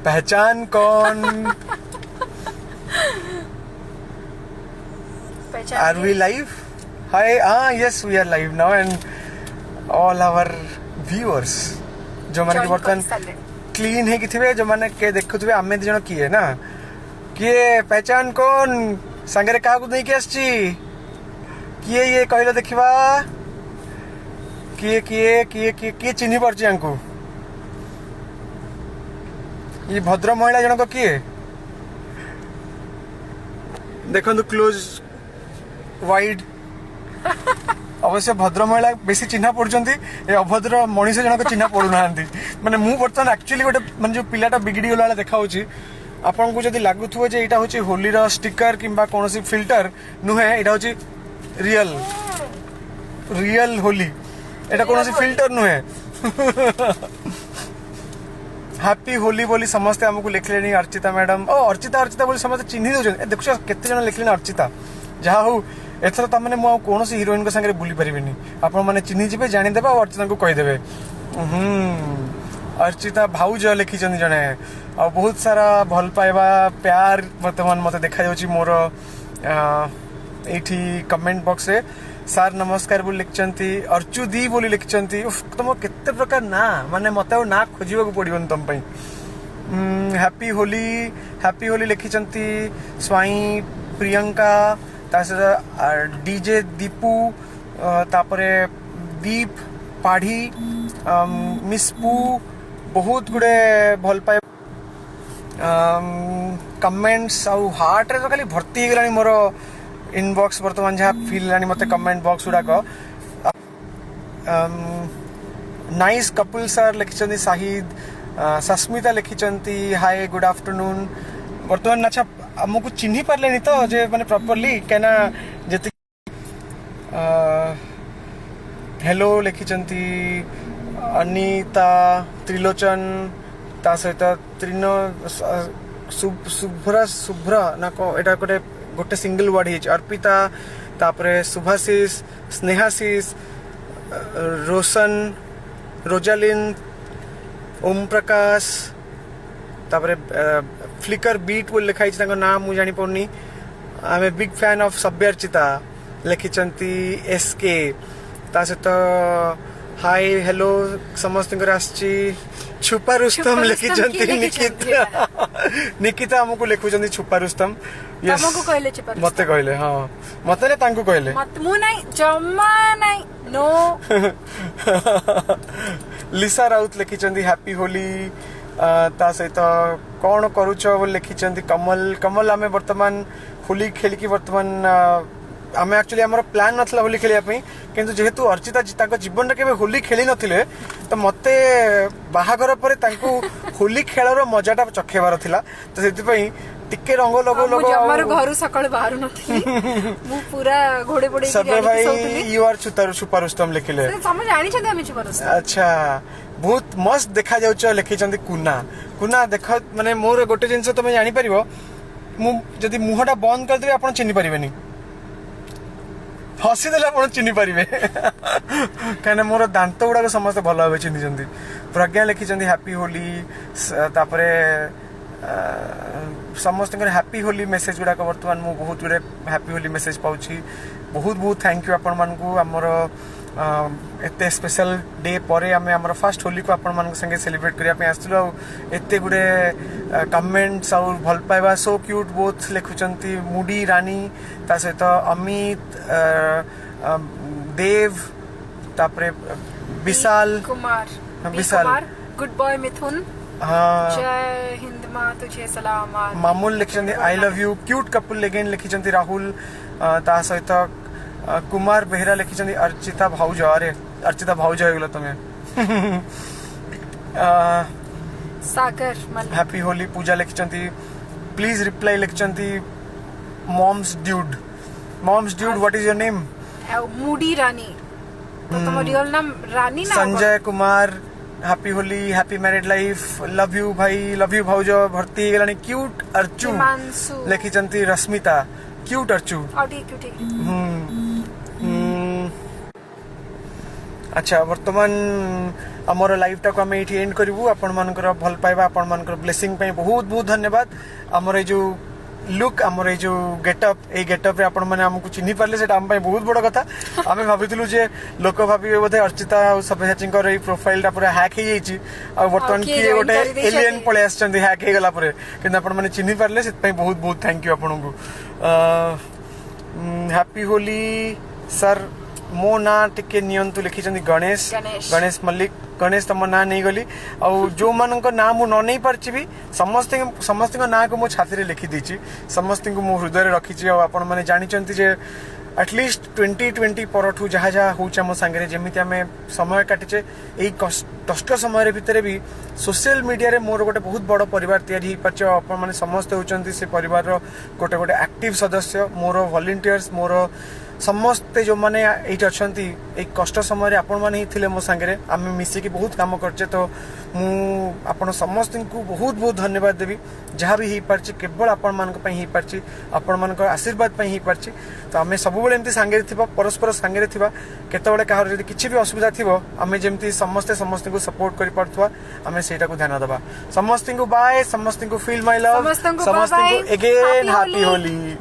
पहचान कौन? Are we live? Hi, yes, we are live now, and all our viewers जो माने बर्तन क्लीन है कि थे जो माने के देखु थे आमे दी जण किए ना किए पहचान कौन संगरे का को नहीं के आछी किए ये कहलो देखिबा किए किए किए किए किए चिन्ही परची आंकू ये भद्र महिला जन को किए देखो क्लोज वाइड अवश्य भद्र महिला बेसी चिन्हा पड़ुचंती ए अभद्र मनीष जनक चिन्हा पड़ू नांती माने मु बर्तमान एक्चुअली गोटे माने जो पिलाटा बिगड़ी गला देखा होची आपन को जदी लागुथुव जे एटा होची होली रो स्टिकर किंबा कोनोसी फिल्टर नुहे एटा होची रियल होली एटा कोनोसी फिल्टर नुहे हैप्पी होली बोली समस्ते हमको लिखलेनी अर्चिता मैडम ओ अर्चिता अर्चिता बोली समस्त चिन्ही दउछन देखो केते जन लिखलेनी अर्चिता जहा हो एथर त माने मु कोन से हीरोइन को संगे बुली परिबेनी आपण माने चिन्ही जिबे जानि देबा और अर्चिता को कहि देबे अर्चिता भाउज लिखि जनी जने आ बहुत सारा भल पाइबा प्यार वर्तमान मते देखा जाउची मोर एठी कमेंट बॉक्स रे सर नमस्कार बोली लिखचंती अर्चु दी बोली लिखचंती तुम केते प्रकार ना माने मते ना खोजिबा को पड़िबन तुम पई हैप्पी होली लिखिचंती स्वाई प्रियंका डीजे दीपू तापरे दीप पाढ़ी मिसपू बहुत गुड़े भल पाए कमेंट्स आउ हार्ट रे तो खाली भर्ती गलानी मोर इनबॉक्स वर्तमान जहाँ फील लानी मते कमेंट बॉक्स गुड़ाक नाइस कपुल सर लिखिचंती शाहिद सस्मिता लिखिचंती हाय गुड आफ्टरनून वर्तमान अच्छा हमको चिन्ही पारले तो जे माने प्रॉपर्ली केना जति हेलो लिखिचंती अनीता त्रिलोचन ता सहित त्रिनो शुभ्र ना को एटा गोटे सिंगल वर्ड हिच अर्पिता तापरे सुभाशिष स्नेहाशिष रोशन रोजालिन ओम प्रकाश तापरे फ्लिकर बीट बोल लिखाई नाम मुझे जानी पड़नी I am a big fan of Sabhyarchita लिखिचंती एसके ता सहित हाय हेलो समस्त छुपा रुस्तम लिखिचंती निकिता हमको लिखुचंती छुपा रुस्तम हमको कहले छुपा रुस्तम मते कहले हां मते ने तांको कहले मु नहीं जम्मा नहीं नो लिसा राउत लिखिचंती हैप्पी होली ता सहित कौन करूच लिखिचंती कमल आमे वर्तमान होली खेल की वर्तमान आमे एक्चुअली हमर प्लान नथला होली खेलिया पई किंतु जेहेतु अर्चिता ताको जीवन रे केबे होली खेली नथिले तो मते बाहागर परे तांको होली खेलर मजाटा चखेबार थिला तो सेति पई टिके रंग लगो हमर घर सकाळ बाहर नथि मु पूरा घोड़े पड़े सब भाई यू आर सुपर रुस्तम लिखिले समझ आनी छथि हम सुपर रुस्तम अच्छा बहुत मस्त देखा जाउछ लिखिचंती कुना देख माने मोर गोटे जिंस तमे जानि परिबो मु जदी मुहटा बंद कर देबे आपण चिन्हि परिबेनी हसी देला आपण चिन्हि परिबे काने मोर दांत गुडा समस्त भल भाबे चिन्हिचंती प्रज्ञा लिखिचंती हैप्पी होली तापरे समस्त हैप्पी होली मेसेज गुडा वर्तमान मु बहुत गुडे हैप्पी होली मेसेज पाउछि बहुत बहुत थैंक यू आपण मानकू हमर एते स्पेशल डे परे आमे हमर फर्स्ट होली को आपण मान संगे सेलिब्रेट करिया पे आस्तु एते गुडे कमेंट्स और भल पाइबा सो क्यूट बोथ लिखुचंती मुडी रानी ता सहित अमित देव तापरे विशाल कुमार गुड बॉय मिथुन जय हिंद मां तुझे सलाम मामूल लिखिचंती I love you cute couple again लिखिचंती राहुल ता सहित कुमार बेहरा लिखिचंती अर्चिता भाउज अरे अर्चिता भाउज हो गेलो तमे सागर हैप्पी होली पूजा लिखिचंती प्लीज रिप्लाई लिखिचंती moms dude what is your name moody Rani तो तुम रियल नाम रानी ना Sanjay Kumar happy Holi happy married life love you भाई लव यू भाउज भर्ती गलानी क्यूट अर्चू लिखिचंती रश्मिता क्यूट अर्चू अच्छा वर्तमान आमर लाइव टाक आम ये एंड करूँ आपण मानकर भल पाइबा आपण मानकर ब्लेसिंग बहुत बहुत धन्यवाद आमर जो लुक आमर जो गेटअप ए गेटअप रे आपण माने हमकु चिन्हि पारले सेटा हम बहुत बड़ कथा आमे भाबितलु जे लोक भाबिबे बोधे अर्चिता सभ्यसाची ए प्रोफाइल टा पूरा हैक हे जाईची आ वर्तमान की गोटे एलियन पळे आछचंदी हैक हे गला परे किंतु आपण माने चिन्हि पारले सेत पई बहुत बहुत थैंक यू आपनकु हैप्पी होली सर मो ना टिके नियंतु लिखिचंदी गणेश गणेश मल्लिक गणेश तम ना नहीं गली आ जो मानक ना मु न नहीं पारची भी समस्त ना को मो छाती रे लिखि दीची समस्त को मो हृदय रे रखिची आ आपण माने जानि चंती जे एटलिस्ट 2020 परठू जहाँ जहाँ होचा मो संगे जेमिति आमे समय काटिचे एई कष्ट समय भितर भी सोशल मीडिया रे मोर गोटे बहुत बड़ परिवार तैयारी हो पारछ आपण माने समस्त होचंती से परिवार रो गोटे गोटे एक्टिव सदस्य मोर वॉलंटियर्स मोर समस्ते जो मैंने ये अच्छा एक कष्ट समय आपण मैंने ही थिले मो सांगे आम मिसिकी बहुत काम करचे तो मुझे समस्त को बहुत बहुत धन्यवाद देवी जहाँ भी हो पार्ची केवल आपण मानक पई हो पार्ची आपण मानक आशीर्वाद पई हो पार्ची तो आम सब बेले एमती सांगे थिबा परस्पर सांगे थिबा केतबेले कहार जदि किछि भी असुविधा थिबो आम जेमती समस्ते समस्त को सपोर्ट करि पारथुवा आम सेटा को ध्यान देबा समस्त को बाय समस्त को फील माय लव समस्त को अगेन हैप्पी होली।